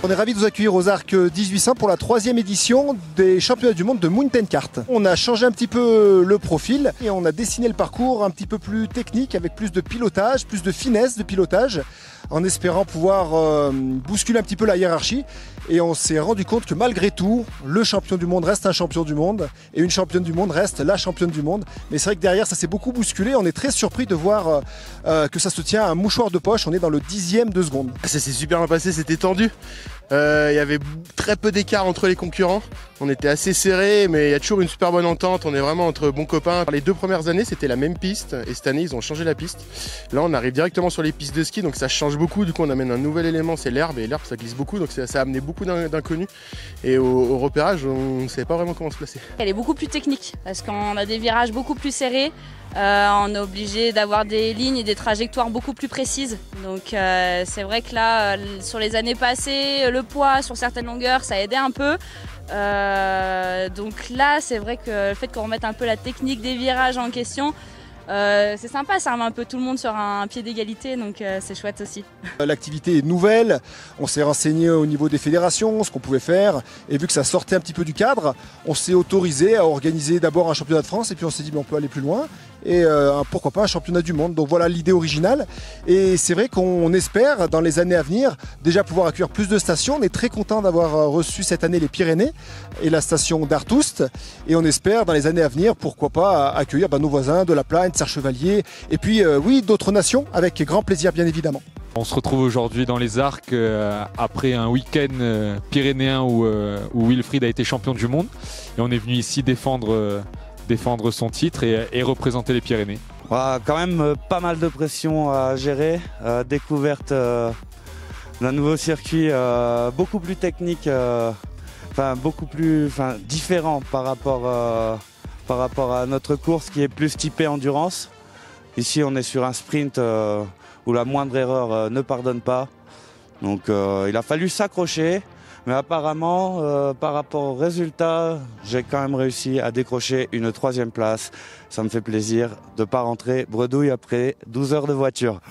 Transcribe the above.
On est ravis de vous accueillir aux Arcs 1800 pour la 3e édition des championnats du monde de mountain kart. On a changé un petit peu le profil et on a dessiné le parcours un petit peu plus technique avec plus de pilotage, plus de finesse de pilotage en espérant pouvoir bousculer un petit peu la hiérarchie. Et on s'est rendu compte que malgré tout, le champion du monde reste un champion du monde et une championne du monde reste la championne du monde. Mais c'est vrai que derrière, ça s'est beaucoup bousculé. On est très surpris de voir que ça se tient à un mouchoir de poche. On est dans le 10e de seconde. Ça s'est super bien passé, c'était tendu. Il y avait très peu d'écart entre les concurrents. On était assez serrés, mais il y a toujours une super bonne entente. On est vraiment entre bons copains. Les 2 premières années, c'était la même piste. Et cette année, ils ont changé la piste. Là, on arrive directement sur les pistes de ski, donc ça change beaucoup. Du coup, on amène un nouvel élément, c'est l'herbe. Et l'herbe, ça glisse beaucoup, donc ça a amené beaucoup d'inconnus. Et au repérage, on ne savait pas vraiment comment se placer. Elle est beaucoup plus technique, parce qu'on a des virages beaucoup plus serrés. On est obligé d'avoir des lignes et des trajectoires beaucoup plus précises. Donc c'est vrai que là, sur les années passées, le poids sur certaines longueurs, ça aidait un peu. Donc là, c'est vrai que le fait qu'on remette un peu la technique des virages en question, c'est sympa, ça remet un peu tout le monde sur un pied d'égalité, donc c'est chouette aussi. L'activité est nouvelle, on s'est renseigné au niveau des fédérations, ce qu'on pouvait faire, et vu que ça sortait un petit peu du cadre, on s'est autorisé à organiser d'abord un championnat de France, et puis on s'est dit on peut aller plus loin, et pourquoi pas un championnat du monde. Donc voilà l'idée originale, et c'est vrai qu'on espère dans les années à venir déjà pouvoir accueillir plus de stations. On est très content d'avoir reçu cette année les Pyrénées et la station d'Artoust, et on espère dans les années à venir pourquoi pas accueillir nos voisins de La Plagne, Serre-Chevalier, et puis oui, d'autres nations, avec grand plaisir bien évidemment. On se retrouve aujourd'hui dans les Arcs après un week-end pyrénéen où Wilfried a été champion du monde, et on est venu ici défendre son titre et représenter les Pyrénées. Quand même pas mal de pression à gérer, découverte d'un nouveau circuit beaucoup plus technique, beaucoup plus différent par rapport à notre course qui est plus typée endurance. Ici on est sur un sprint où la moindre erreur ne pardonne pas. Donc il a fallu s'accrocher, mais apparemment par rapport aux résultats, j'ai quand même réussi à décrocher une 3e place. Ça me fait plaisir de ne pas rentrer bredouille après 12 heures de voiture.